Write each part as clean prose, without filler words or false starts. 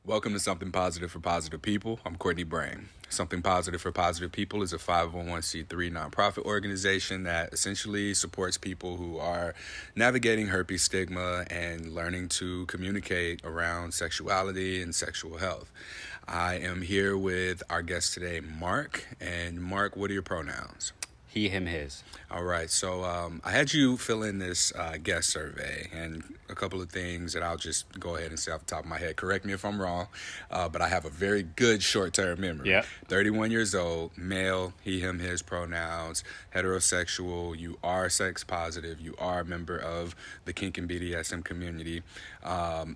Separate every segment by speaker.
Speaker 1: Welcome to Something Positive for Positive People. I'm Courtney Brain. Something Positive for Positive People is a 501c3 nonprofit organization that essentially supports people who are navigating herpes stigma and learning to communicate around sexuality and sexual health. I am here with our guest today, Marc. And Marc, what are your pronouns?
Speaker 2: He, him, his.
Speaker 1: All right, so I had you fill in this guest survey, and a couple of things that I'll just go ahead and say off the top of my head. Correct me if I'm wrong, but I have a very good short-term memory.
Speaker 2: Yep.
Speaker 1: 31 years old, male, he, him, his pronouns, heterosexual, you are sex positive, you are a member of the Kink and BDSM community.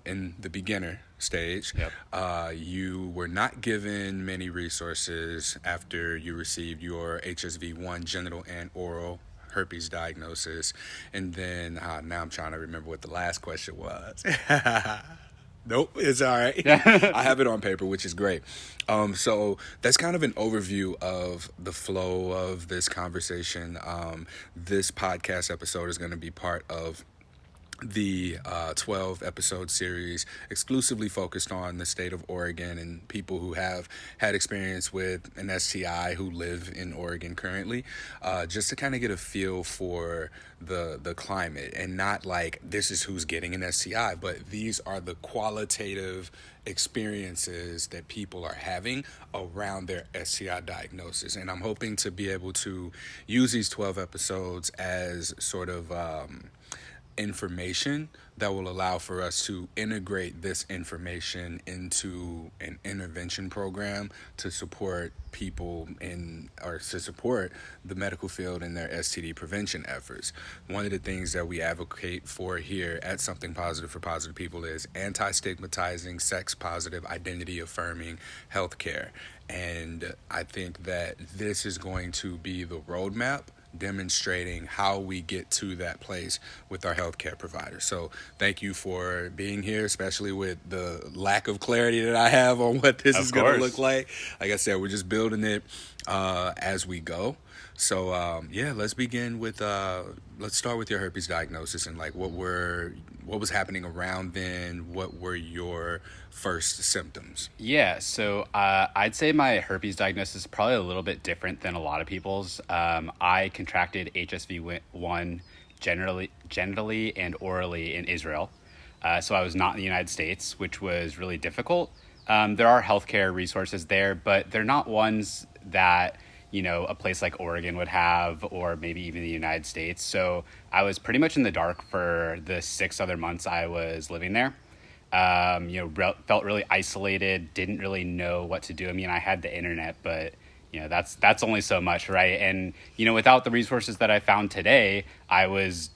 Speaker 1: In the beginner stage,
Speaker 2: Yep.
Speaker 1: you were not given many resources after you received your HSV-1 genital and oral herpes diagnosis. And then now I'm trying to remember what the last question was. Nope, it's all right. I have it on paper, which is great. So that's kind of an overview of the flow of this conversation. This podcast episode is going to be part of the 12 episode series exclusively focused on the state of Oregon and people who have had experience with an STI who live in Oregon currently, just to kind of get a feel for the climate, and not like this is who's getting an STI, but these are the qualitative experiences that people are having around their STI diagnosis. And I'm hoping to be able to use these 12 episodes as sort of information that will allow for us to integrate this information into an intervention program to support people or to support the medical field in their STD prevention efforts. One of the things that we advocate for here at Something Positive for Positive People is anti-stigmatizing, sex-positive, identity-affirming healthcare. And I think that this is going to be the roadmap demonstrating how we get to that place with our healthcare providers. So thank you for being here, especially with the lack of clarity that I have on what this is going to look like. Like I said, we're just building it as we go. So let's begin with let's start with your herpes diagnosis and like what was happening around then. What were your first symptoms?
Speaker 2: Yeah, so I'd say my herpes diagnosis is probably a little bit different than a lot of people's. I contracted HSV-1 genitally and orally in Israel. So I was not in the United States, which was really difficult. There are healthcare resources there, but they're not ones that a place like Oregon would have, or maybe even the United States. So I was pretty much in the dark for the 6 other months I was living there. Felt really isolated, didn't really know what to do. I mean, I had the internet, but that's only so much, right? And without the resources that I found today, I was,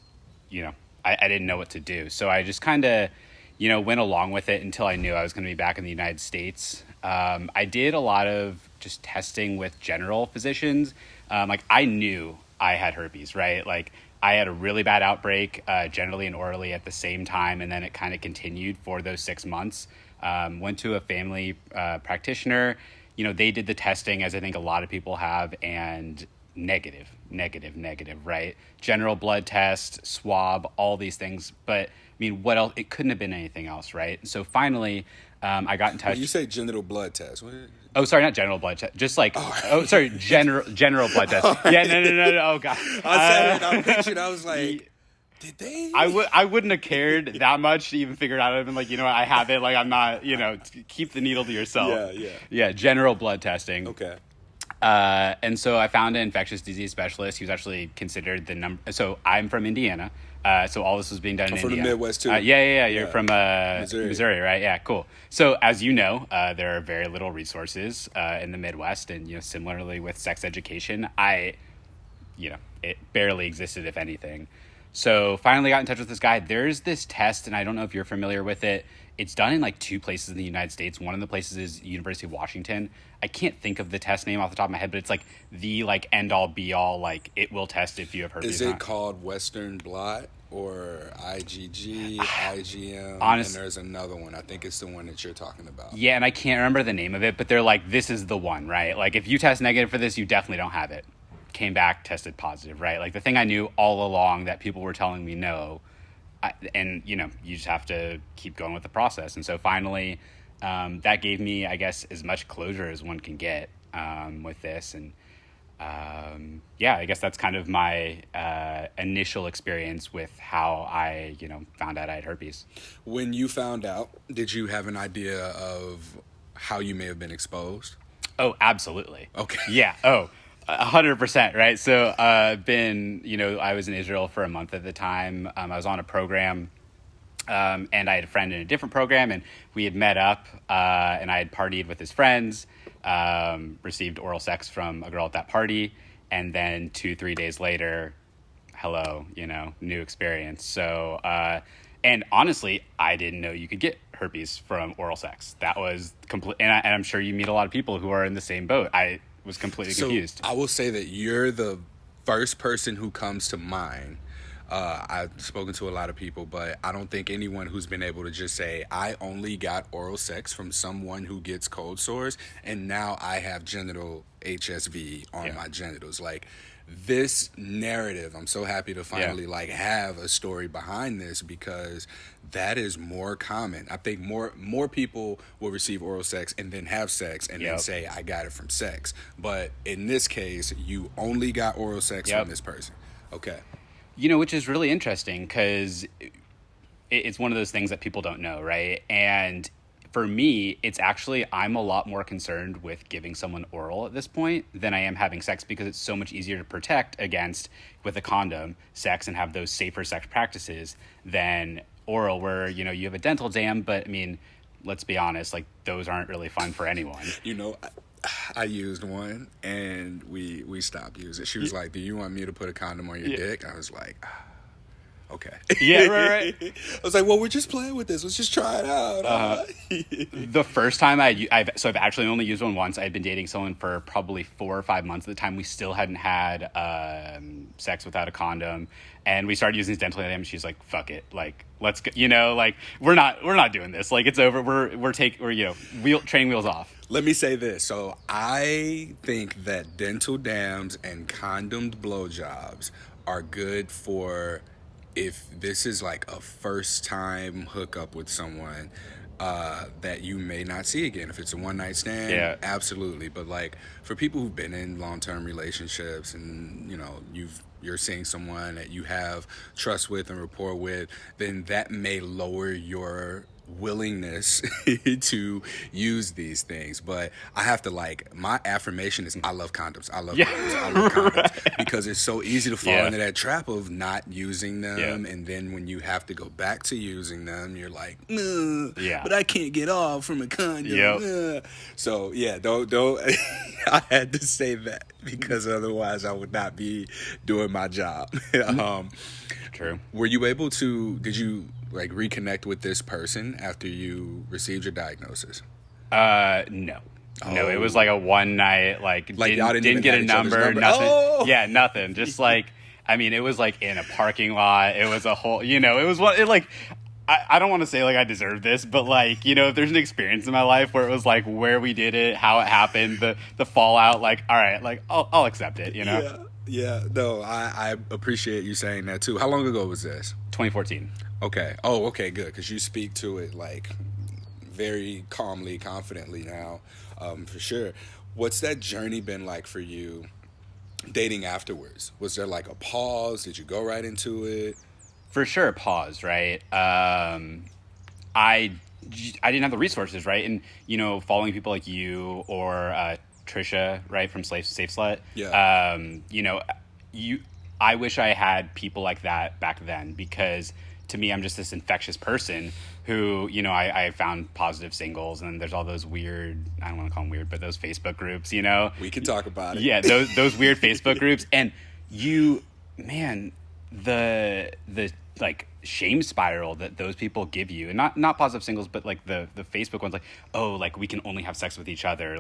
Speaker 2: I didn't know what to do. So I just kind of, went along with it until I knew I was going to be back in the United States. I did a lot of just testing with general physicians. I knew I had herpes, right? Like I had a really bad outbreak, generally and orally at the same time. And then it kind of continued for those 6 months. Went to a family practitioner. They did the testing, as I think a lot of people have, and negative, right? General blood test, swab, all these things. But I mean, what else? It couldn't have been anything else, right? So finally, I got in touch.
Speaker 1: When you say genital blood test.
Speaker 2: Oh, sorry, not general blood test. Just like, general blood test. Yeah, no. Oh, God.
Speaker 1: I said it. I'm picturing. I was like, did they?
Speaker 2: I wouldn't have cared that much to even figure it out. I'd been like, I have it. Like, I'm not, keep the needle to yourself. Yeah, general blood testing.
Speaker 1: Okay.
Speaker 2: And so I found an infectious disease specialist. He was actually considered so I'm from Indiana. So all this was being done in Indiana.
Speaker 1: From the Midwest too.
Speaker 2: Yeah. You're from Missouri, right? Yeah, cool. So as you know, there are very little resources in the Midwest, and similarly with sex education, it barely existed, if anything. So finally got in touch with this guy. There's this test, and I don't know if you're familiar with it. It's done in like 2 places in the United States. One of the places is University of Washington. I can't think of the test name off the top of my head, but it's like the end all be all, like it will test if you have herpes.
Speaker 1: Is it called Western blot or IgG, IgM? And there's another one. I think it's the one that you're talking about.
Speaker 2: Yeah, and I can't remember the name of it, but they're like, this is the one, right? Like if you test negative for this, you definitely don't have it. Came back, tested positive, right? Like the thing I knew all along that people were telling me no. And you just have to keep going with the process. And so finally that gave me, I guess, as much closure as one can get with this. And yeah, I guess that's kind of my initial experience with how I, found out I had herpes.
Speaker 1: When you found out, did you have an idea of how you may have been exposed?
Speaker 2: Oh, absolutely.
Speaker 1: Okay.
Speaker 2: Yeah. Oh, 100%. Right. So, I was in Israel for a month at the time. I was on a program, and I had a friend in a different program, and we had met up, and I had partied with his friends, received oral sex from a girl at that party. And then 2-3 days later, hello, new experience. So, and honestly, I didn't know you could get herpes from oral sex. That was complete. And I'm sure you meet a lot of people who are in the same boat. I was completely confused.
Speaker 1: I will say that you're the first person who comes to mind. I've spoken to a lot of people, but I don't think anyone who's been able to just say, I only got oral sex from someone who gets cold sores, and now I have genital HSV on my genitals. Like, this narrative, I'm so happy to finally have a story behind this, because that is more common. I think more people will receive oral sex and then have sex and then say, I got it from sex. But in this case, you only got oral sex from this person. Okay.
Speaker 2: Which is really interesting, because it's one of those things that people don't know, right? And for me, it's actually, I'm a lot more concerned with giving someone oral at this point than I am having sex, because it's so much easier to protect against, with a condom, sex and have those safer sex practices than oral, where, you have a dental dam, but I mean, let's be honest, like, those aren't really fun for anyone.
Speaker 1: I used one, and we stopped using it. She was like, do you want me to put a condom on your dick? I was like, okay.
Speaker 2: Yeah, right.
Speaker 1: I was like, well, we're just playing with this. Let's just try it out.
Speaker 2: The first time I've actually only used one once. I had been dating someone for probably 4 or 5 months at the time. We still hadn't had sex without a condom, and we started using his dental dam. She's like, fuck it, like, let's go. Like, we're not doing this. Like, it's over. We're training wheels off.
Speaker 1: Let me say this. So I think that dental dams and condomed blowjobs are good for, if this is like a first time hookup with someone that you may not see again. If it's a one night stand, absolutely. But like, for people who've been in long term relationships, and you're seeing someone that you have trust with and rapport with, then that may lower your willingness to use these things. But I have to, my affirmation is, I love condoms. I love condoms. I love condoms. Because it's so easy to fall into that trap of not using them, and then when you have to go back to using them, you're like, but I can't get off from a condom. So don't I had to say that, because otherwise I would not be doing my job.
Speaker 2: True.
Speaker 1: Were you able to, did you reconnect with this person after you received your diagnosis?
Speaker 2: No. Oh. No, it was like a one night, didn't get a number, nothing.
Speaker 1: Oh.
Speaker 2: Yeah, nothing. Just it was in a parking lot. It was a whole, I don't want to say I deserve this, but if there's an experience in my life where it was where we did it, how it happened, the fallout, all right, I'll accept it,
Speaker 1: Yeah. No, I appreciate you saying that too. How long ago was this?
Speaker 2: 2014.
Speaker 1: Okay. Oh, okay, good. Because you speak to it very calmly, confidently now, for sure. What's that journey been like for you dating afterwards? Was there a pause? Did you go right into it?
Speaker 2: For sure, pause, right? I didn't have the resources, right? And, following people like you or Trisha, right, from Safe Slut.
Speaker 1: Yeah.
Speaker 2: I wish I had people like that back then, because to me, I'm just this infectious person who, I found positive singles, and there's all those weird, I don't want to call them weird, but those Facebook groups, We
Speaker 1: can talk about it.
Speaker 2: Yeah, those weird Facebook groups. And the shame spiral that those people give you, and not positive singles, but the Facebook ones, we can only have sex with each other.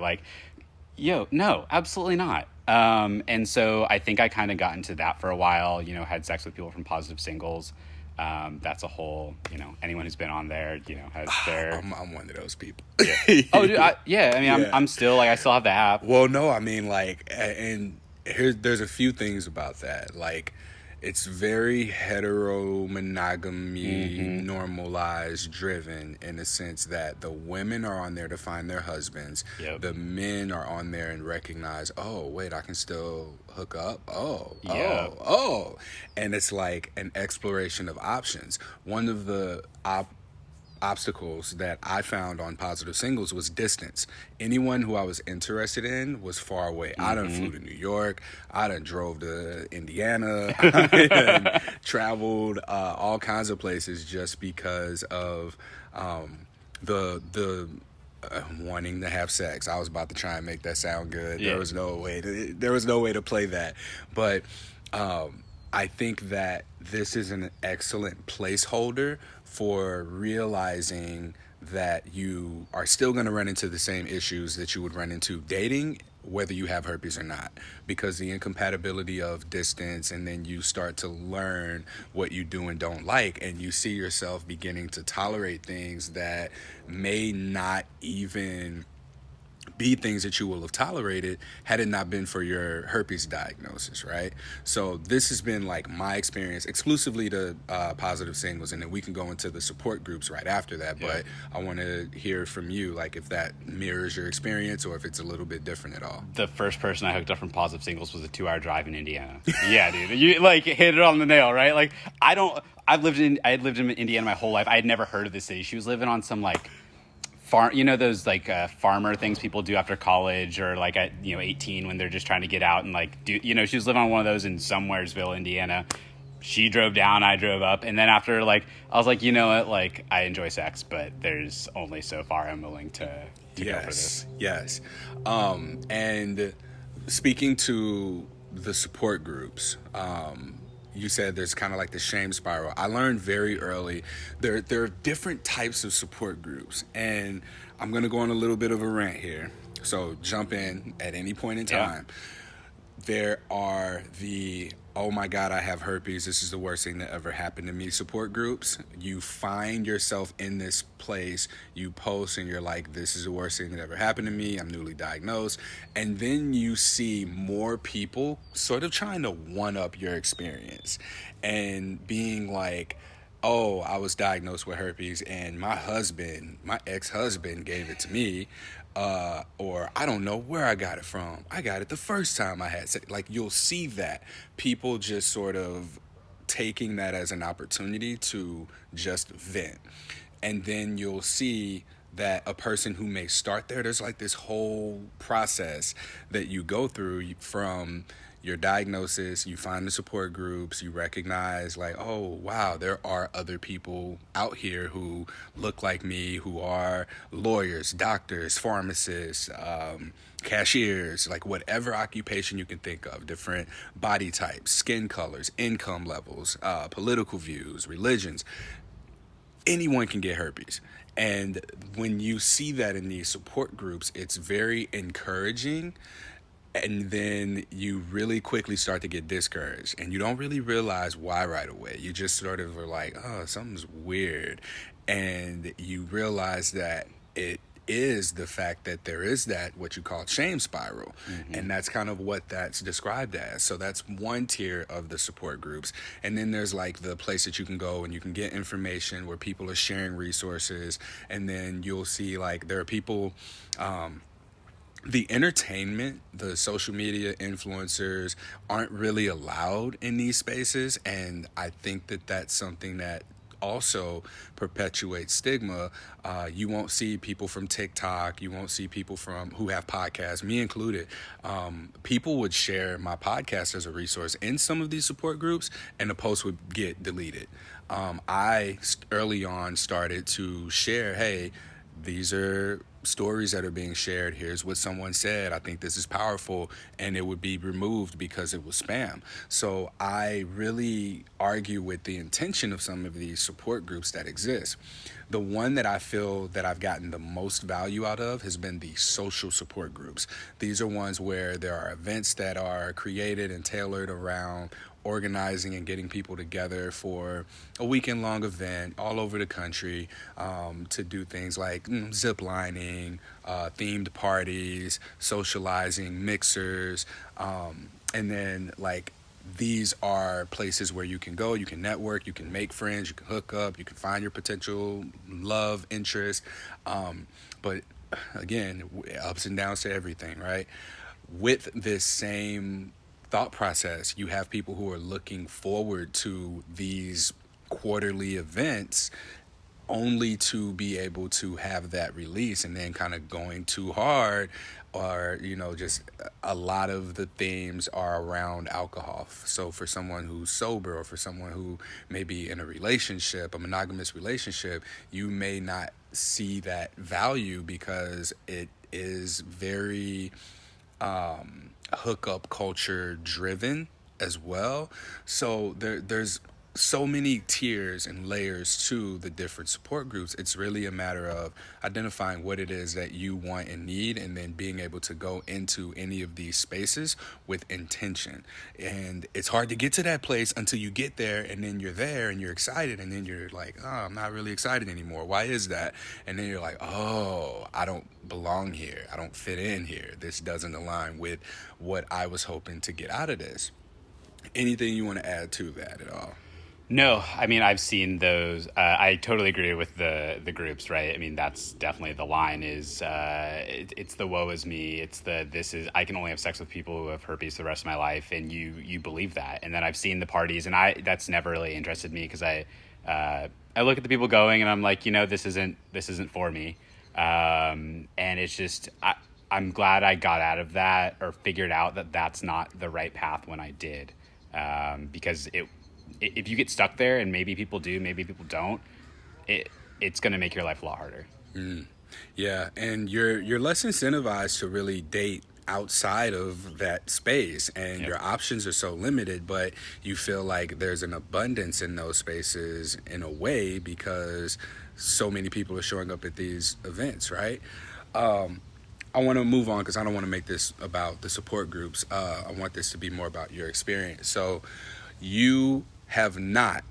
Speaker 2: No, absolutely not. And so I think I kind of got into that for a while, had sex with people from positive singles. That's a whole, anyone who's been on there, has their...
Speaker 1: I'm one of those people.
Speaker 2: Yeah. Oh, dude, I'm still, I still have the app.
Speaker 1: Well, no, and there's a few things about that. it's very heteromonogamy
Speaker 2: Mm-hmm.
Speaker 1: normalized driven in the sense that the women are on there to find their husbands,
Speaker 2: Yep.
Speaker 1: the men are on there and recognize, oh wait, I can still hook up,
Speaker 2: Yep.
Speaker 1: and it's like an exploration of options. One of the obstacles that I found on Positive Singles was distance. Anyone who I was interested in was far away. I done
Speaker 2: Mm-hmm.
Speaker 1: flew to New York. I done drove to Indiana. I done traveled all kinds of places just because of the wanting to have sex. I was about to try and make that sound good.
Speaker 2: Yeah.
Speaker 1: There was no way to play that, but I think that this is an excellent placeholder for realizing that you are still going to run into the same issues that you would run into dating, whether you have herpes or not, because the incompatibility of distance, and then you start to learn what you do and don't like, and you see yourself beginning to tolerate things that may not even be things that you will have tolerated had it not been for your herpes diagnosis, right? So this has been like my experience exclusively to Positive Singles, and then we can go into the support groups right after that.
Speaker 2: Yeah.
Speaker 1: But I want to hear from you, like if that mirrors your experience or if it's a little bit different at all.
Speaker 2: The first person I hooked up from Positive Singles was a 2-hour drive in Indiana. Yeah, dude, you like hit it on the nail, right? Like I had lived in Indiana my whole life. I had never heard of the city. She was living on some like farm, those like farmer things people do after college, or like at 18 when they're just trying to get out and like do, she was living on one of those in Somewheresville, Indiana. She drove down, I drove up, and then after like I was like, you know what, like I enjoy sex, but there's only so far I'm willing to go for this.
Speaker 1: Yes. And speaking to the support groups, you said there's kind of like the shame spiral. I learned very early there are different types of support groups, and I'm gonna go on a little bit of a rant here. So jump in at any point in time. There are the oh my god, I have herpes, this is the worst thing that ever happened to me support groups. You find yourself in this place, you post and you're like, this is the worst thing that ever happened to me, I'm newly diagnosed. And then you see more people sort of trying to one up your experience and being like, oh, I was diagnosed with herpes and my ex-husband gave it to me, or I don't know where I got it from. I got it the first time I had sex. Like, you'll see that people just sort of taking that as an opportunity to just vent. And then you'll see that a person who may start there's like this whole process that you go through from your diagnosis, you find the support groups, you recognize like, oh wow, there are other people out here who look like me, who are lawyers, doctors, pharmacists, cashiers, like whatever occupation you can think of, different body types, skin colors, income levels, political views, religions. Anyone can get herpes. And when you see that in these support groups, it's very encouraging. And then you really quickly start to get discouraged, and you don't really realize why right away. You just sort of are like, oh, something's weird. And you realize that it is the fact that there is that what you call shame spiral. And that's kind of what that's described as. So that's one tier of the support groups. And then there's like the place that you can go and you can get information where people are sharing resources. And then you'll see like there are people, the entertainment, the social media influencers aren't really allowed in these spaces. And I think that that's something that also perpetuates stigma. You won't see people from TikTok. You won't see people from who have podcasts, me included. People would share my podcast as a resource in some of these support groups, and the post would get deleted. I early on started to share, hey, these are stories that are being shared. Here's what someone said. I think this is powerful. And it would be removed because it was spam. So I really argue with the intention of some of these support groups that exist. The one that I feel that I've gotten the most value out of has been the social support groups. These are ones where there are events that are created and tailored around organizing and getting people together for a weekend-long event all over the country, to do things like zip lining, themed parties, socializing, mixers, and then like these are places where you can go, you can network, you can make friends, you can hook up, you can find your potential love interest. But again, ups and downs to everything, right? With this same thought process, you have people who are looking forward to these quarterly events only to be able to have that release, and then kind of going too hard, or just a lot of the themes are around alcohol. So for someone who's sober, or for someone who may be in a relationship, a monogamous relationship, you may not see that value because it is very hookup culture driven as well. So there's so many tiers and layers to the different support groups. It's really a matter of identifying what it is that you want and need, and then being able to go into any of these spaces with intention. And it's hard to get to that place until you get there, and then you're there and you're excited, and then you're like, oh, I'm not really excited anymore. Why is that? And then you're like, oh, I don't belong here. I don't fit in here. This doesn't align with what I was hoping to get out of this. Anything you want to add to that at all?
Speaker 2: No, I mean, I've seen those. I totally agree with the groups, right? I mean, that's definitely the line is, it's the woe is me. It's I can only have sex with people who have herpes the rest of my life. And you believe that. And then I've seen the parties, and that's never really interested me, because I look at the people going and I'm like, this isn't for me. And it's just, I'm glad I got out of that, or figured out that that's not the right path when I did. Because if you get stuck there, and maybe people do, maybe people don't, it's going to make your life a lot harder.
Speaker 1: Yeah, and you're less incentivized to really date outside of that space, and
Speaker 2: Yep.
Speaker 1: your options are so limited, but you feel like there's an abundance in those spaces in a way, because so many people are showing up at these events, right? I want to move on, because I don't want to make this about the support groups. I want this to be more about your experience. So you have not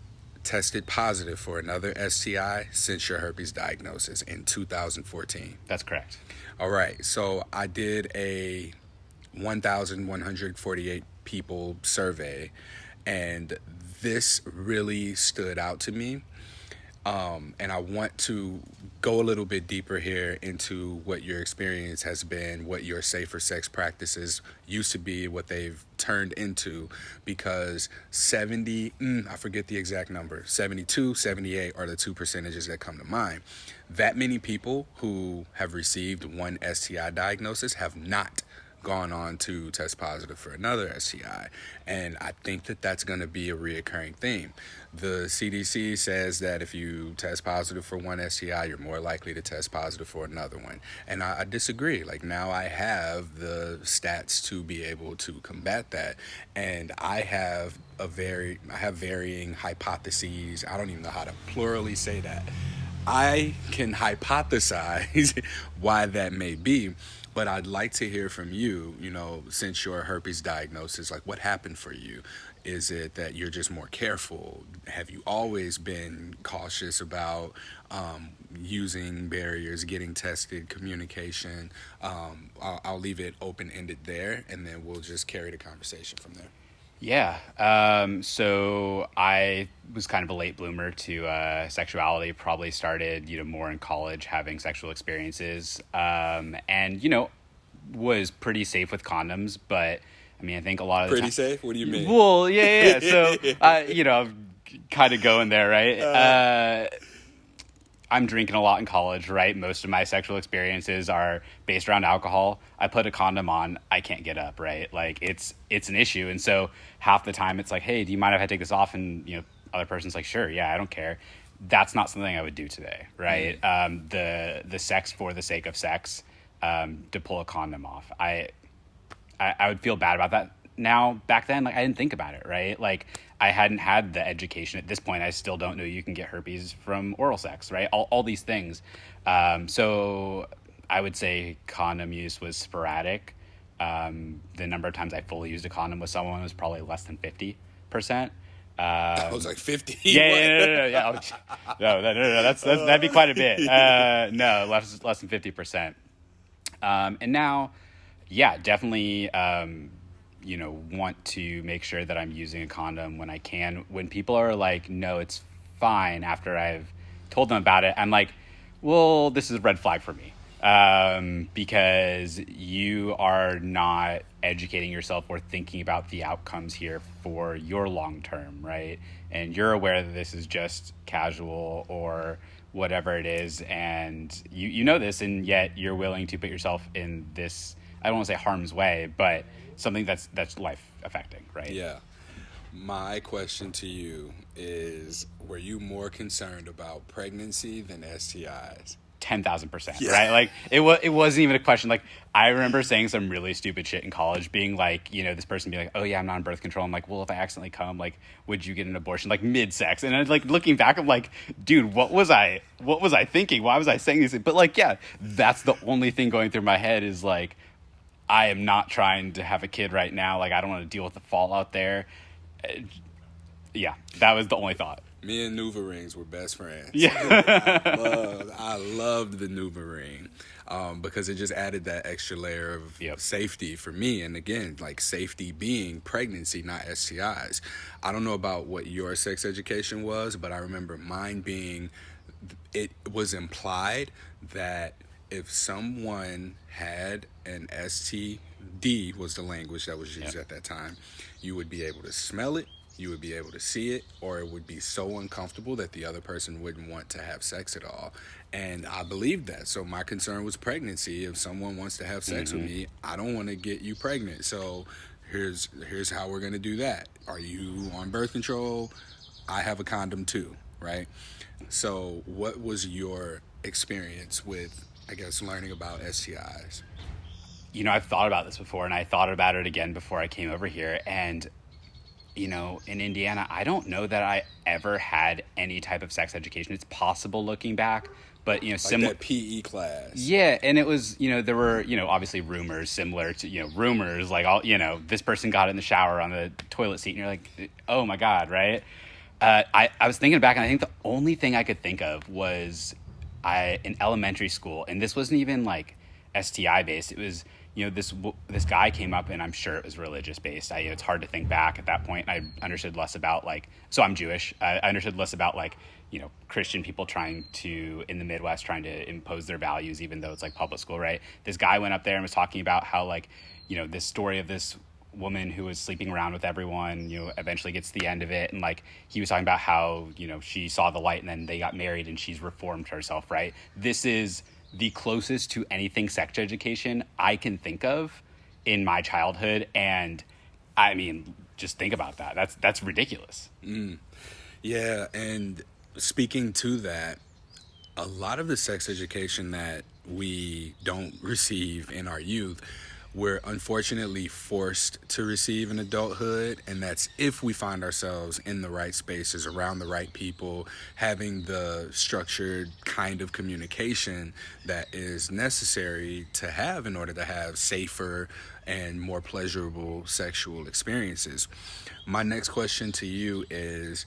Speaker 1: tested positive for another STI since your herpes diagnosis in 2014.
Speaker 2: That's correct.
Speaker 1: All right. So I did a 1,148 people survey, and this really stood out to me. And I want to go a little bit deeper here into what your experience has been, what your safer sex practices used to be, what they've turned into, because I forget the exact number, 72, 78 are the two percentages that come to mind. That many people who have received one STI diagnosis have not gone on to test positive for another STI. And I think that that's going to be a reoccurring theme. The CDC says that if you test positive for one STI, you're more likely to test positive for another one. And I disagree. Like, now I have the stats to be able to combat that. And I have varying hypotheses. I don't even know how to plurally say that. I can hypothesize why that may be. But I'd like to hear from you, since your herpes diagnosis, like, what happened for you? Is it that you're just more careful? Have you always been cautious about using barriers, getting tested, communication? I'll leave it open-ended there, and then we'll just carry the conversation from there.
Speaker 2: Yeah. So I was kind of a late bloomer to sexuality. Probably started, more in college, having sexual experiences, and was pretty safe with condoms. But I mean, I think a lot of
Speaker 1: pretty safe. What do you mean?
Speaker 2: Well, yeah. So I'm kind of going there, right? I'm drinking a lot in college, right? Most of my sexual experiences are based around alcohol. I put a condom on, I can't get up, right? Like, it's an issue. And so half the time it's like, hey, do you mind if I take this off? And, other person's like, sure, yeah, I don't care. That's not something I would do today, right? The sex for the sake of sex, to pull a condom off. I would feel bad about that now. Back then, like, I didn't think about it, right? Like, I hadn't had the education. At this point, I still don't know you can get herpes from oral sex, right? All these things. So I would say condom use was sporadic. The number of times I fully used a condom with someone was probably less than 50%.
Speaker 1: I was like 50.
Speaker 2: Yeah. No, that'd be quite a bit. No, less than 50%. And now, yeah, definitely, want to make sure that I'm using a condom when I can. When people are like, no, it's fine, after I've told them about it, I'm like, well, this is a red flag for me. Because you are not educating yourself or thinking about the outcomes here for your long term, right? And you're aware that this is just casual or whatever it is, and you know this, and yet you're willing to put yourself in this, I don't want to say harm's way, but something that's life affecting, right?
Speaker 1: Yeah. My question to you is, were you more concerned about pregnancy than STIs?
Speaker 2: 10,000%,
Speaker 1: Yeah.
Speaker 2: right? Like it wasn't even a question. Like I remember saying some really stupid shit in college, being like, this person being like, oh yeah, I'm not on birth control. I'm like, well, if I accidentally come, like, would you get an abortion? Like mid-sex. And I'm like, looking back, I'm like, dude, what was I thinking? Why was I saying these things? But like, yeah, that's the only thing going through my head is like, I am not trying to have a kid right now. Like, I don't want to deal with the fallout there. Yeah, that was the only thought.
Speaker 1: Me and Nuva rings were best friends.
Speaker 2: Yeah.
Speaker 1: I loved the Nuva ring because it just added that extra layer of safety for me. And again, like safety being pregnancy, not STIs. I don't know about what your sex education was, but I remember mine being, it was implied that if someone had an STD, was the language that was used at that time, you would be able to smell it, you would be able to see it, or it would be so uncomfortable that the other person wouldn't want to have sex at all. And I believed that. So my concern was pregnancy. If someone wants to have sex with me, I don't want to get you pregnant. So here's how we're going to do that. Are you on birth control? I have a condom too, right? So what was your experience with, I guess, learning about STIs?
Speaker 2: I've thought about this before, and I thought about it again before I came over here. And in Indiana, I don't know that I ever had any type of sex education. It's possible looking back, but,
Speaker 1: like that PE class.
Speaker 2: Yeah, and it was, there were, obviously rumors similar to, rumors like, all, this person got in the shower on the toilet seat, and you're like, oh my God, right? I was thinking back, and I think the only thing I could think of was in elementary school, and this wasn't even like STI based. It was, this guy came up, and I'm sure it was religious based. It's hard to think back at that point. I understood less about so I'm Jewish. I understood less about Christian people in the Midwest trying to impose their values, even though it's like public school, right? This guy went up there and was talking about how this story of this woman who was sleeping around with everyone, eventually gets to the end of it. And he was talking about how, she saw the light and then they got married and she's reformed herself, right? This is the closest to anything sex education I can think of in my childhood. And I mean, just think about that. That's ridiculous.
Speaker 1: Yeah. And speaking to that, a lot of the sex education that we don't receive in our youth, we're unfortunately forced to receive in adulthood, and that's if we find ourselves in the right spaces, around the right people, having the structured kind of communication that is necessary to have in order to have safer and more pleasurable sexual experiences. My next question to you is,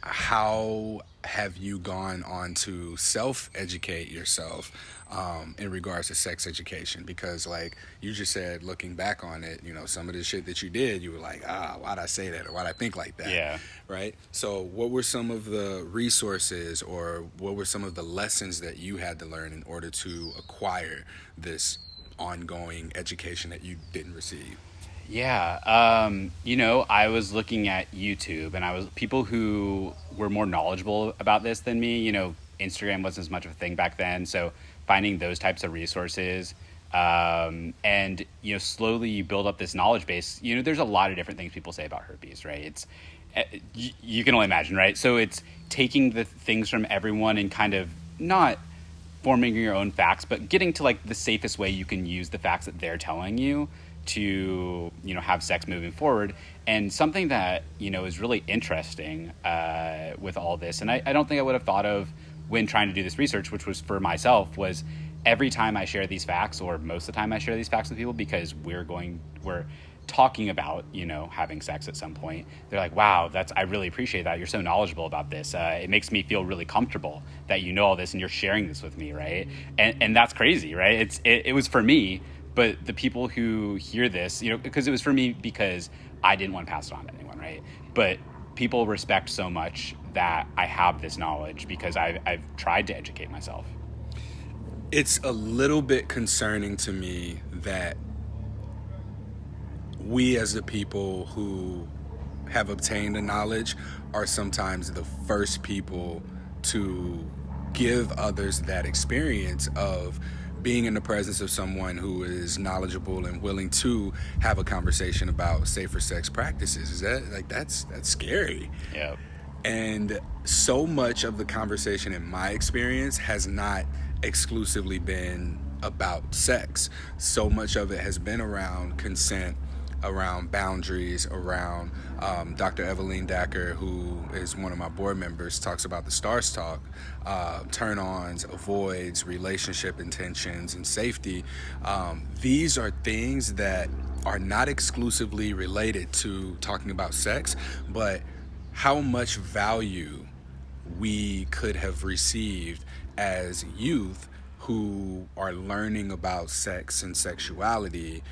Speaker 1: how have you gone on to self-educate yourself in regards to sex education? Because you just said, looking back on it, some of the shit that you did, you were like, why'd I say that, or why'd I think like that?
Speaker 2: Yeah.
Speaker 1: Right? So what were some of the resources, or what were some of the lessons that you had to learn in order to acquire this ongoing education that you didn't receive?
Speaker 2: Yeah. I was looking at YouTube, and people who were more knowledgeable about this than me. Instagram wasn't as much of a thing back then. So finding those types of resources, and, slowly you build up this knowledge base. There's a lot of different things people say about herpes, right? It's, you can only imagine, right? So it's taking the things from everyone and kind of not forming your own facts, but getting to the safest way you can use the facts that they're telling you to have sex moving forward. And something that is really interesting with all this, and I don't think I would have thought of when trying to do this research, which was for myself, was every time I share these facts, or most of the time I share these facts with people, because we're talking about having sex at some point, they're like, wow, I really appreciate that, you're so knowledgeable about this, it makes me feel really comfortable that all this and you're sharing this with me, right? And that's crazy, right? It was for me But the people who hear this, because it was for me because I didn't want to pass it on to anyone, right? But people respect so much that I have this knowledge because I've tried to educate myself.
Speaker 1: It's a little bit concerning to me that we as the people who have obtained the knowledge are sometimes the first people to give others that experience of being in the presence of someone who is knowledgeable and willing to have a conversation about safer sex practices. Is that like that's scary?
Speaker 2: Yeah.
Speaker 1: And so much of the conversation in my experience has not exclusively been about sex. So much of it has been around consent, around boundaries, around Dr. Evelyn Dacker, who is one of my board members, talks about the STARS talk, turn-ons, avoids, relationship intentions, and safety. These are things that are not exclusively related to talking about sex, but how much value we could have received as youth who are learning about sex and sexuality.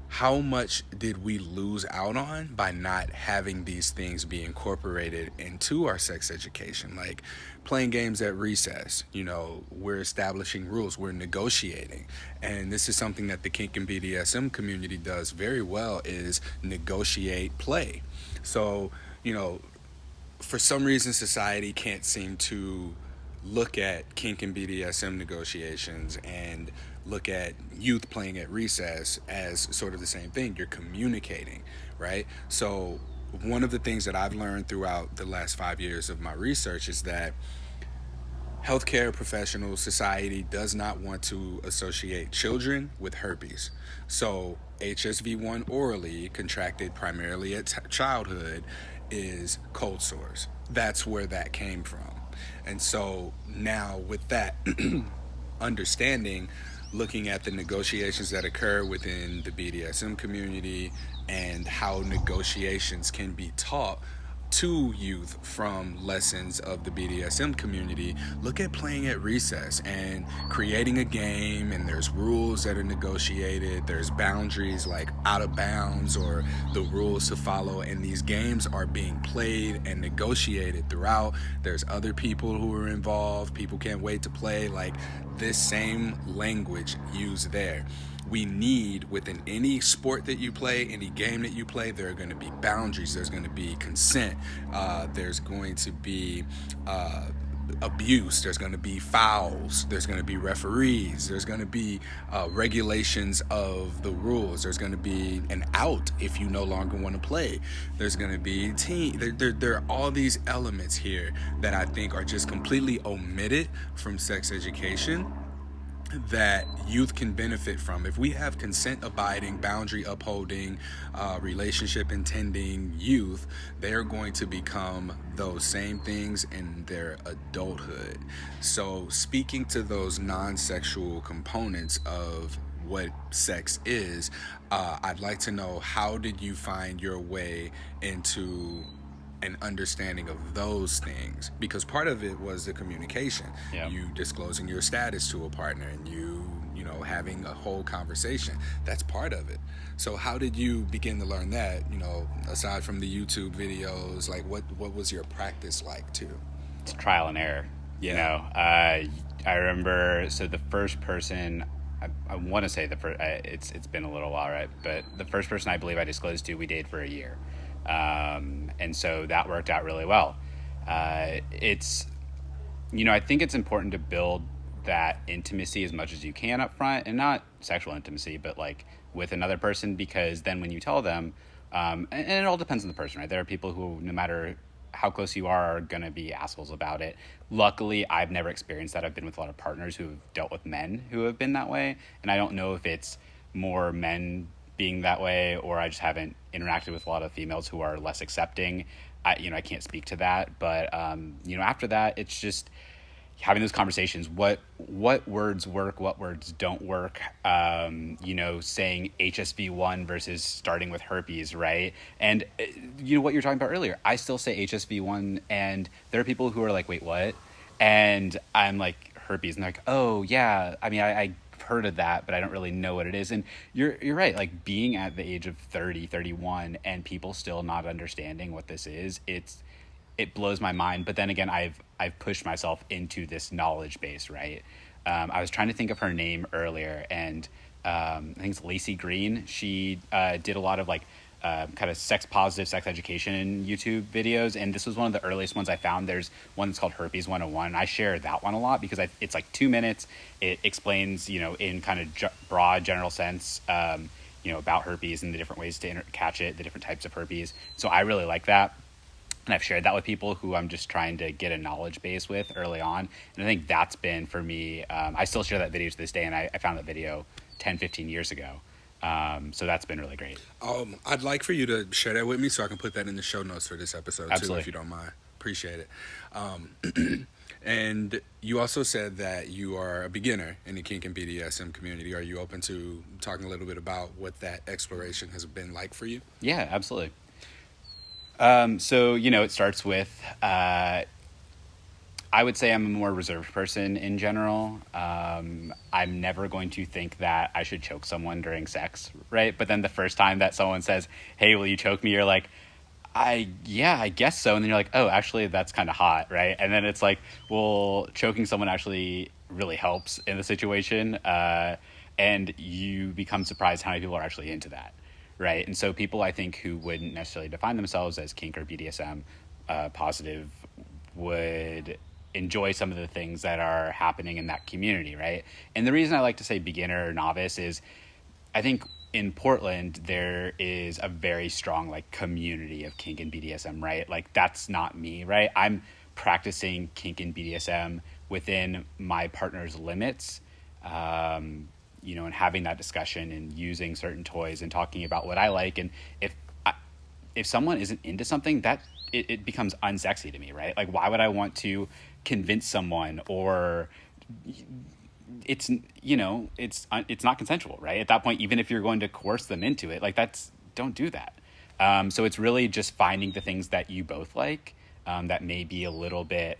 Speaker 1: How much did we lose out on by not having these things be incorporated into our sex education? Like playing games at recess, we're establishing rules, we're negotiating. And this is something that the Kink and BDSM community does very well, is negotiate play. So, for some reason society can't seem to look at Kink and BDSM negotiations and look at youth playing at recess as sort of the same thing. You're communicating, right? So one of the things that I've learned throughout the last 5 years of my research is that healthcare professionals, society does not want to associate children with herpes. So HSV1 orally, contracted primarily at childhood, is cold sores. That's where that came from. And so now with that understanding, looking at the negotiations that occur within the BDSM community and how negotiations can be taught to youth from lessons of the BDSM community, look at playing at recess and creating a game, and there's rules that are negotiated, there's boundaries like out of bounds or the rules to follow, and these games are being played and negotiated throughout. There's other people who are involved, people can't wait to play, like this same language used there. We need, within any sport that you play, any game that you play, there are going to be boundaries, there's going to be consent, there's going to be abuse, there's going to be fouls, there's going to be referees, there's going to be regulations of the rules, there's going to be an out if you no longer want to play, there's going to be team. There are all these elements here that I think are just completely omitted from sex education that youth can benefit from. If we have consent abiding, boundary upholding, relationship intending youth, they're going to become those same things in their adulthood. So speaking to those non-sexual components of what sex is, I'd like to know, how did you find your way into an understanding of those things? Because part of it was the communication. Yeah. You disclosing your status to a partner and you having a whole conversation. That's part of it. So how did you begin to learn that, aside from the YouTube videos? Like what was your practice like too?
Speaker 2: It's trial and error. I remember, so the first person, I want to say it's been a little while, right? But the first person I believe I disclosed to, we dated for a year. And so that worked out really well. I think it's important to build that intimacy as much as you can up front, and not sexual intimacy, but like with another person, because then when you tell them, and it all depends on the person, right? There are people who, no matter how close you are going to be assholes about it. Luckily, I've never experienced that. I've been with a lot of partners who have dealt with men who have been that way, and I don't know if it's more men being that way, or I just haven't interacted with a lot of females who are less accepting. I can't speak to that, but after that, it's just having those conversations. What words work, what words don't work. Saying HSV1 versus starting with herpes, right? And what you're talking about earlier, I still say HSV1, and there are people who are like, wait, what? And I'm like, herpes, and they're like, oh yeah. I mean, I heard of that, but I don't really know what it is. And you're right. Like being at the age of 30, 31, and people still not understanding what this is, it blows my mind. But then again, I've pushed myself into this knowledge base, right? I was trying to think of her name earlier, and I think it's Lacey Green. She did a lot of like kind of sex positive sex education YouTube videos, and this was one of the earliest ones I found. There's one that's called Herpes 101, and I share that one a lot because it's like 2 minutes. It explains, in kind of broad general sense, about herpes and the different ways to catch it, the different types of herpes. So I really like that. And I've shared that with people who I'm just trying to get a knowledge base with early on. And I think that's been, for me, I still share that video to this day, and I found that video 10, 15 years ago. So that's been really great.
Speaker 1: I'd like for you to share that with me so I can put that in the show notes for this episode,
Speaker 2: Absolutely.
Speaker 1: too, if you don't mind. Appreciate it. And you also said that you are a beginner in the kink and BDSM community. Are you open to talking a little bit about what that exploration has been like for you?
Speaker 2: Yeah, absolutely. So, it starts with, I would say I'm a more reserved person in general. I'm never going to think that I should choke someone during sex, right? But then the first time that someone says, "Hey, will you choke me?" You're like, I guess so. And then you're like, oh, actually, that's kind of hot, right? And then it's like, well, choking someone actually really helps in the situation. And you become surprised how many people are actually into that. Right. And so people, I think, who wouldn't necessarily define themselves as kink or BDSM positive would enjoy some of the things that are happening in that community. Right. And the reason I like to say beginner or novice is I think in Portland, there is a very strong like community of kink and BDSM. Right. Like that's not me. Right. I'm practicing kink and BDSM within my partner's limits. And having that discussion and using certain toys and talking about what I like. And if someone isn't into something, that it becomes unsexy to me, right? Like, why would I want to convince someone or it's not consensual, right? At that point, even if you're going to coerce them into it, like don't do that. So it's really just finding the things that you both like. That may be a little bit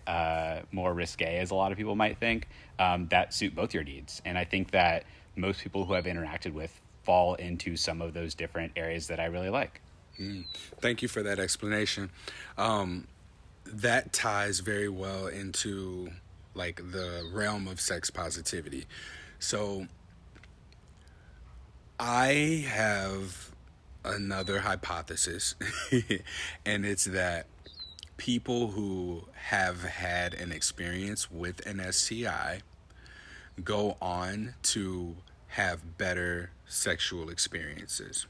Speaker 2: more risque, as a lot of people might think, that suit both your needs. And I think that most people who I've interacted with fall into some of those different areas that I really like.
Speaker 1: Thank you for that explanation. That ties very well into like the realm of sex positivity. So I have another hypothesis, and it's that people who have had an experience with an STI go on to have better sexual experiences.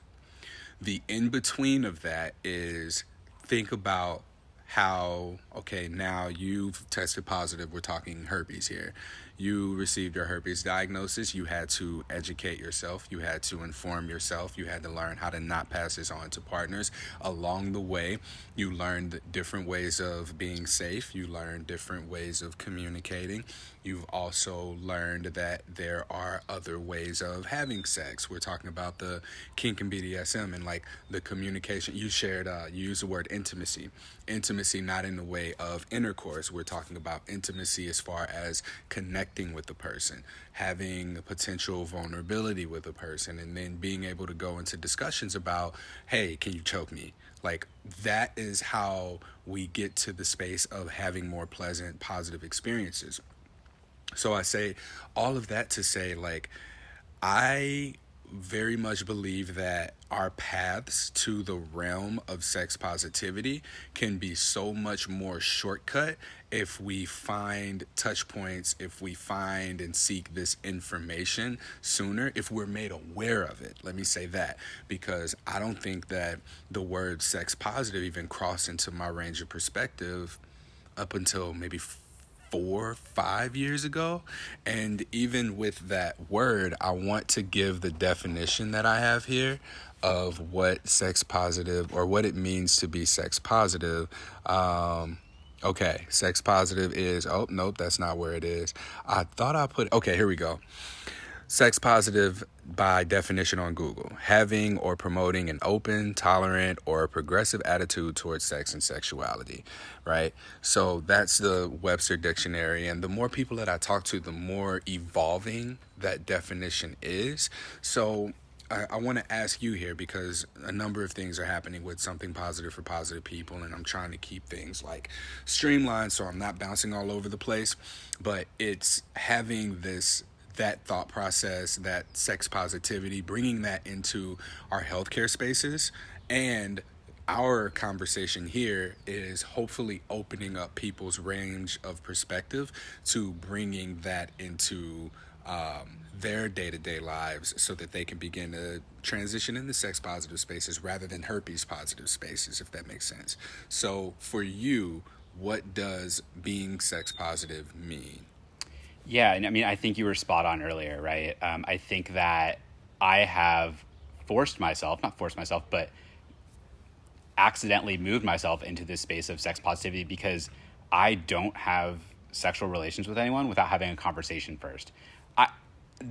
Speaker 1: The in-between of that is think about how, okay, now you've tested positive, we're talking herpes here. You received your herpes diagnosis, you had to educate yourself, you had to inform yourself, you had to learn how to not pass this on to partners. Along the way, you learned different ways of being safe, you learned different ways of communicating. You've also learned that there are other ways of having sex. We're talking about the kink and BDSM and like the communication. You shared, you used the word intimacy. Intimacy not in the way of intercourse. We're talking about intimacy as far as connecting with the person, having a potential vulnerability with a person, and then being able to go into discussions about, hey, can you choke me? Like that is how we get to the space of having more pleasant, positive experiences. So I say all of that to say, like, I very much believe that our paths to the realm of sex positivity can be so much more shortcut if we find touch points, if we find and seek this information sooner, if we're made aware of it. Let me say that, because I don't think that the word sex positive even crossed into my range of perspective up until maybe 4-5 years ago. And even with that word, I want to give the definition that I have here of what sex positive or what it means to be sex positive. Okay, sex positive is, oh, nope, that's not where it is. I thought I put, okay, here we go. Sex positive, by definition on Google, having or promoting an open, tolerant, or progressive attitude towards sex and sexuality, right? So that's the Webster Dictionary. And the more people that I talk to, the more evolving that definition is. So I want to ask you here because a number of things are happening with something positive for positive people, and I'm trying to keep things like streamlined so I'm not bouncing all over the place. But it's having this that thought process, that sex positivity, bringing that into our healthcare spaces. And our conversation here is hopefully opening up people's range of perspective to bringing that into their day-to-day lives so that they can begin to transition into sex positive spaces rather than herpes positive spaces, if that makes sense. So for you, what does being sex positive mean?
Speaker 2: Yeah, and I mean, I think you were spot on earlier, right? I think that I have not forced myself, but accidentally moved myself into this space of sex positivity because I don't have sexual relations with anyone without having a conversation first. I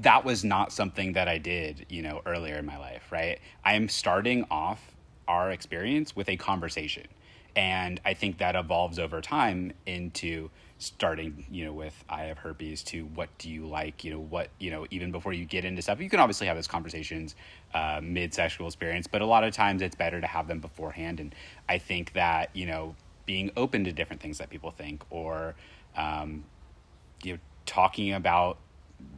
Speaker 2: That was not something that I did, earlier in my life, right? I am starting off our experience with a conversation. And I think that evolves over time into starting, with I have herpes to what do you like, even before you get into stuff. You can obviously have those conversations mid-sexual experience, but a lot of times it's better to have them beforehand. And I think that, being open to different things that people think or, talking about,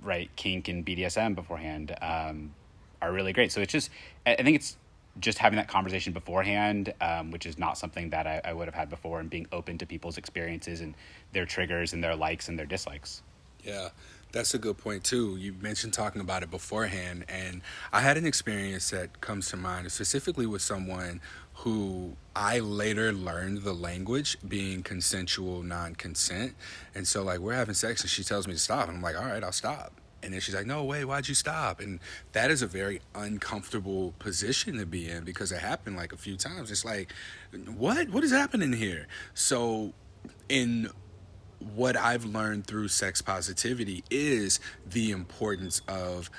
Speaker 2: right, kink and BDSM beforehand are really great. So it's just, I think it's just having that conversation beforehand, which is not something that I would have had before, and being open to people's experiences and their triggers and their likes and their dislikes.
Speaker 1: Yeah, that's a good point too. You mentioned talking about it beforehand, and I had an experience that comes to mind specifically with someone who I later learned the language being consensual non-consent. And so like we're having sex and she tells me to stop and I'm like, "All right, I'll stop." And then she's like, "No, wait, why'd you stop?" And that is a very uncomfortable position to be in because it happened like a few times. It's like, what is happening here? So in what I've learned through sex positivity is the importance of,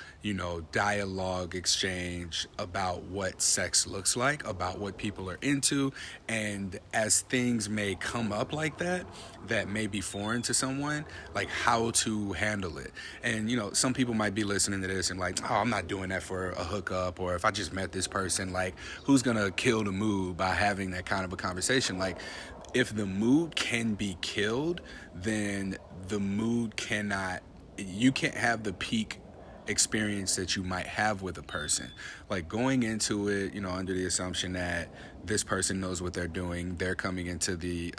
Speaker 1: dialogue, exchange about what sex looks like, about what people are into. And as things may come up like that, that may be foreign to someone, like how to handle it. And, some people might be listening to this and like, oh, I'm not doing that for a hookup. Or if I just met this person, like, who's going to kill the mood by having that kind of a conversation? Like, if the mood can be killed, then the mood cannot, you can't have the peak experience that you might have with a person. Like going into it, under the assumption that this person knows what they're doing, they're coming into the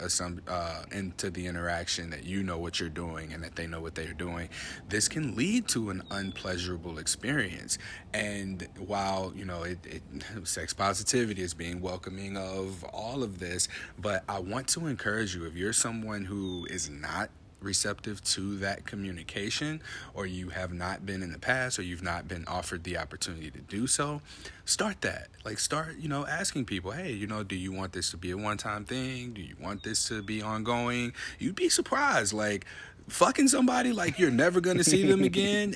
Speaker 1: into the interaction that you know what you're doing and that they know what they're doing. This can lead to an unpleasurable experience. And while sex positivity is being welcoming of all of this, but I want to encourage you, if you're someone who is not receptive to that communication, or you have not been in the past, or you've not been offered the opportunity to do so, start that. Like start, asking people, hey, do you want this to be a one-time thing? Do you want this to be ongoing? You'd be surprised. Like fucking somebody like you're never gonna see them again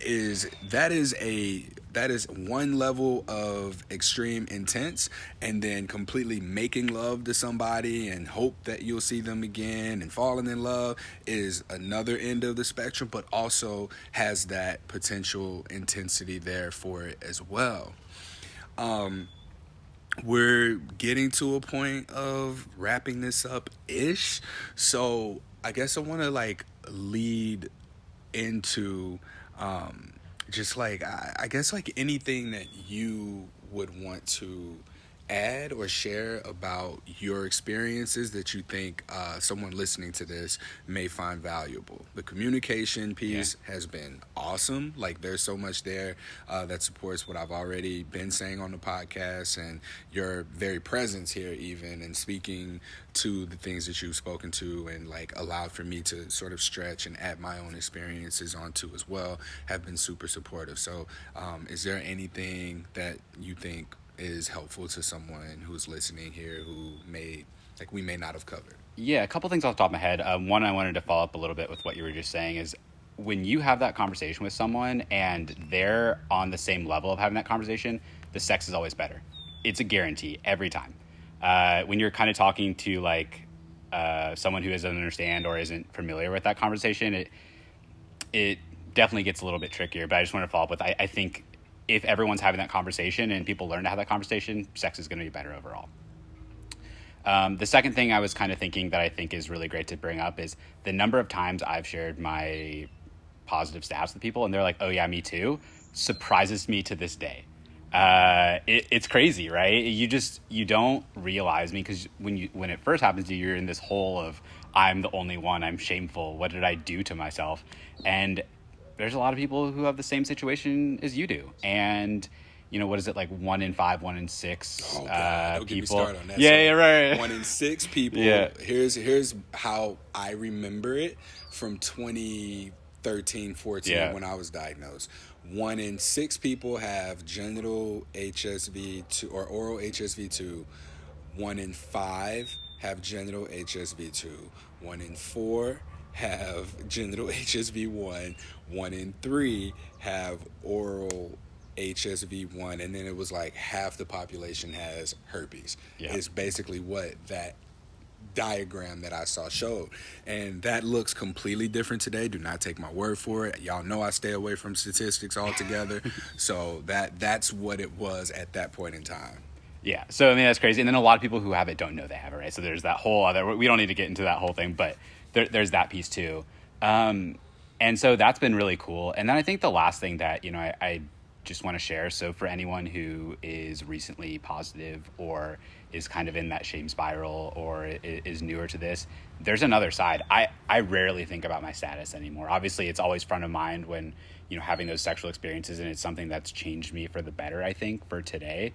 Speaker 1: that is one level of extreme intense, and then completely making love to somebody and hope that you'll see them again and falling in love is another end of the spectrum, but also has that potential intensity there for it as well. We're getting to a point of wrapping this up ish, so I guess I want to like lead into just like I guess like anything that you would want to add or share about your experiences that you think someone listening to this may find valuable. The communication piece has been awesome. Like there's so much there that supports what I've already been saying on the podcast, and your very presence here even, and speaking to the things that you've spoken to and like allowed for me to sort of stretch and add my own experiences onto as well have been super supportive. So is there anything that you think is helpful to someone who's listening here who we may not have covered?
Speaker 2: Yeah, a couple things off the top of my head. One, I wanted to follow up a little bit with what you were just saying is when you have that conversation with someone and they're on the same level of having that conversation, the sex is always better. It's a guarantee every time. When you're kind of talking to like someone who doesn't understand or isn't familiar with that conversation, it definitely gets a little bit trickier. But I just want to follow up with, I think if everyone's having that conversation and people learn to have that conversation, sex is going to be better overall. The second thing I was kind of thinking that I think is really great to bring up is the number of times I've shared my positive stats with people and they're like, oh yeah, me too, surprises me to this day. It's crazy, right? You don't realize me, because when it first happens to you, you're in this hole of, I'm the only one, I'm shameful, what did I do to myself? And there's a lot of people who have the same situation as you do. And what is it, like 1 in 5, 1 in 6
Speaker 1: Oh God, don't
Speaker 2: people.
Speaker 1: get me started on that.
Speaker 2: Yeah, right.
Speaker 1: 1 in 6 people.
Speaker 2: Yeah.
Speaker 1: Here's how I remember it from 2013, 14 when I was diagnosed. 1 in 6 people have genital HSV2 or oral HSV2. 1 in 5 have genital HSV2. 1 in 4 have genital HSV1. 1 in 3 have oral HSV1, and then it was like half the population has herpes.
Speaker 2: Yeah.
Speaker 1: It's basically what that diagram that I saw showed. And that looks completely different today. Do not take my word for it. Y'all know I stay away from statistics altogether. So that's what it was at that point in time.
Speaker 2: Yeah. So, I mean, that's crazy. And then a lot of people who have it don't know they have it, right? So there's that whole other, we don't need to get into that whole thing, but there's that piece too. And so that's been really cool. And then I think the last thing that, I just want to share. So for anyone who is recently positive or is kind of in that shame spiral or is newer to this, there's another side. I rarely think about my status anymore. Obviously, it's always front of mind when, having those sexual experiences, and it's something that's changed me for the better, I think, for today.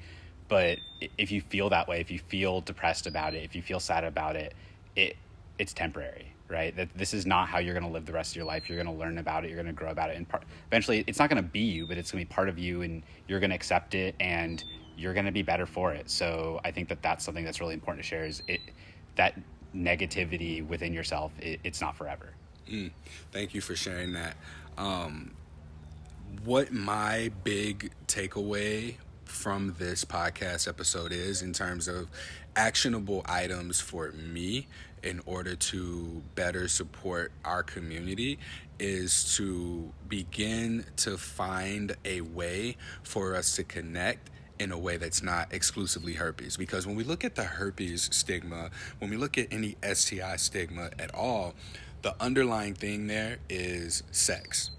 Speaker 2: But if you feel that way, if you feel depressed about it, if you feel sad about it, it's temporary, right? That this is not how you're going to live the rest of your life. You're going to learn about it. You're going to grow about it. And eventually, it's not going to be you, but it's going to be part of you, and you're going to accept it, and you're going to be better for it. So I think that that's something that's really important to share, is that negativity within yourself, it's not forever.
Speaker 1: Thank you for sharing that. What my big takeaway from this podcast episode is, in terms of actionable items for me in order to better support our community, is to begin to find a way for us to connect in a way that's not exclusively herpes. Because when we look at the herpes stigma, when we look at any STI stigma at all, the underlying thing there is sex.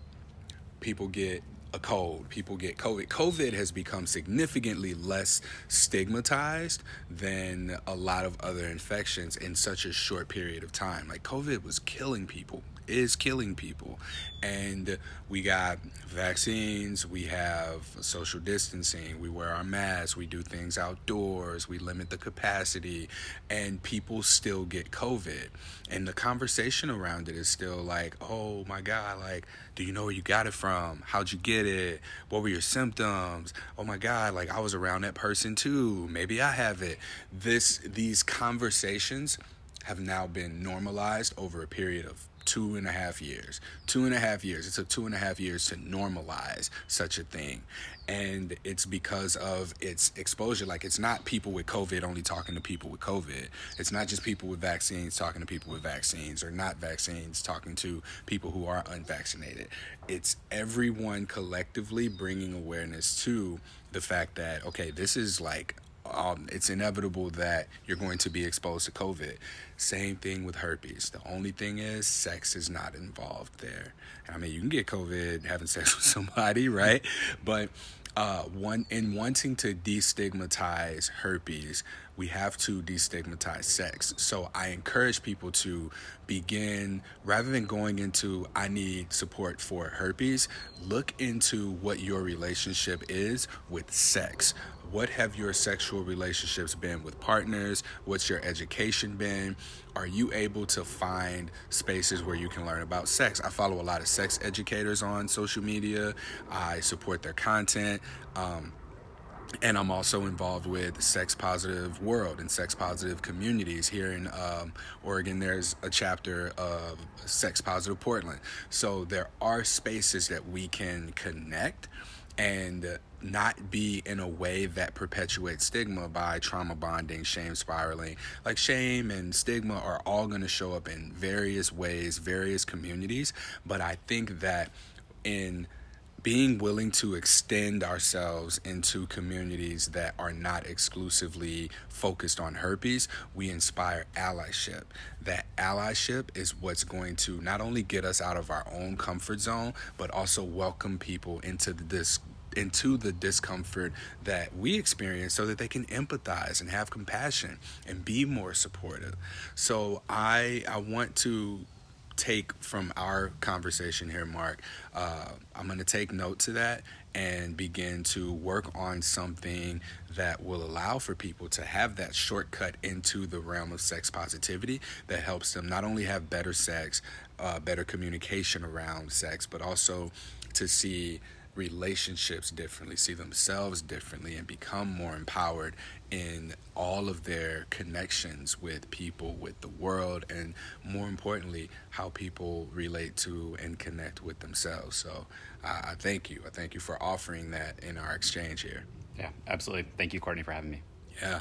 Speaker 1: People get a cold, people get COVID. COVID has become significantly less stigmatized than a lot of other infections in such a short period of time. Like, COVID was killing people, is killing people. And we got vaccines, we have social distancing, we wear our masks, we do things outdoors, we limit the capacity, and people still get COVID. And the conversation around it is still like, oh my God, like, do you know where you got it from? How'd you get it? What were your symptoms? Oh my God, like, I was around that person too. Maybe I have it. These conversations have now been normalized over a period of 2.5 years. 2.5 years. It took 2.5 years to normalize such a thing. And it's because of its exposure. Like, it's not people with COVID only talking to people with COVID. It's not just people with vaccines talking to people with vaccines, or not vaccines talking to people who are unvaccinated. It's everyone collectively bringing awareness to the fact that, okay, this is like, it's inevitable that you're going to be exposed to COVID. Same thing with herpes. The only thing is, sex is not involved there. I mean, you can get COVID having sex with somebody, right? But wanting to destigmatize herpes, we have to destigmatize sex. So I encourage people to begin, rather than going into, I need support for herpes, look into what your relationship is with sex. What have your sexual relationships been with partners? What's your education been? Are you able to find spaces where you can learn about sex? I follow a lot of sex educators on social media. I support their content. And I'm also involved with Sex Positive World and Sex Positive Communities here in Oregon. There's a chapter of Sex Positive Portland. So there are spaces that we can connect and not be in a way that perpetuates stigma by trauma bonding, shame spiraling. Like, shame and stigma are all going to show up in various ways, various communities. But I think that in being willing to extend ourselves into communities that are not exclusively focused on herpes, we inspire allyship. That allyship is what's going to not only get us out of our own comfort zone, but also welcome people into the discomfort that we experience so that they can empathize and have compassion and be more supportive. So I want to take from our conversation here, Mark. I'm going to take note to that and begin to work on something that will allow for people to have that shortcut into the realm of sex positivity that helps them not only have better sex, better communication around sex, but also to see relationships differently, see themselves differently, and become more empowered in all of their connections with people, with the world, and more importantly, how people relate to and connect with themselves. So I thank you. I thank you for offering that in our exchange here.
Speaker 2: Yeah, absolutely. Thank you, Courtney, for having me.
Speaker 1: Yeah.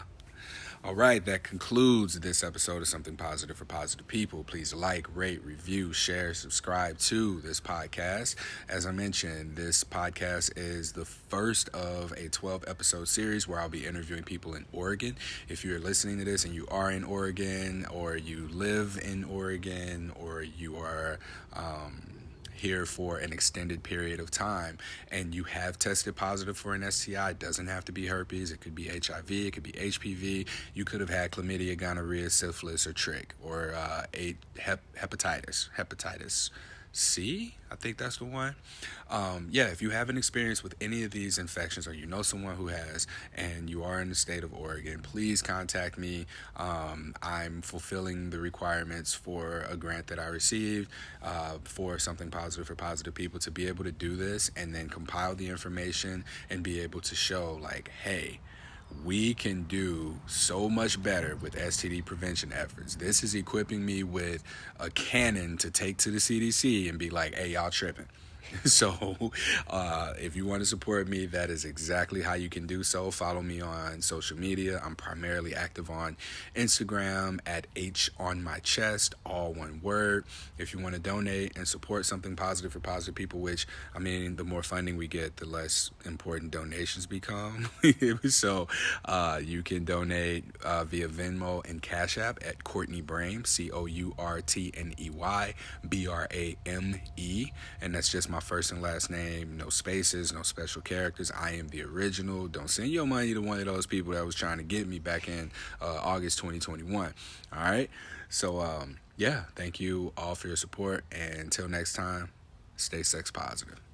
Speaker 1: All right, that concludes this episode of Something Positive for Positive People. Please like, rate, review, share, subscribe to this podcast. As I mentioned, this podcast is the first of a 12-episode series where I'll be interviewing people in Oregon. If you're listening to this and you are in Oregon, or you live in Oregon, or you are here for an extended period of time and you have tested positive for an STI, it doesn't have to be herpes, it could be HIV, it could be HPV, you could have had chlamydia, gonorrhea, syphilis, or trich, or hepatitis C, I think that's the one. If you have an experience with any of these infections, or you know someone who has, and you are in the state of Oregon, please contact me. I'm fulfilling the requirements for a grant that I received for Something Positive for Positive People to be able to do this and then compile the information and be able to show, like, hey, we can do so much better with STD prevention efforts. This is equipping me with a cannon to take to the CDC and be like, hey, y'all tripping. So if you want to support me, that is exactly how you can do so. Follow me on social media. I'm primarily active on Instagram at HOnMyChest, all one word. If you want to donate and support Something Positive for Positive People, which, I mean, the more funding we get, the less important donations become. So you can donate via Venmo and Cash App at Courtney Brame, COURTNEYBRAME. And that's just my first and last name, no spaces, no special characters. I am the original. Don't send your money to one of those people that was trying to get me back in August 2021. All right. So, thank you all for your support. And until next time, stay sex positive.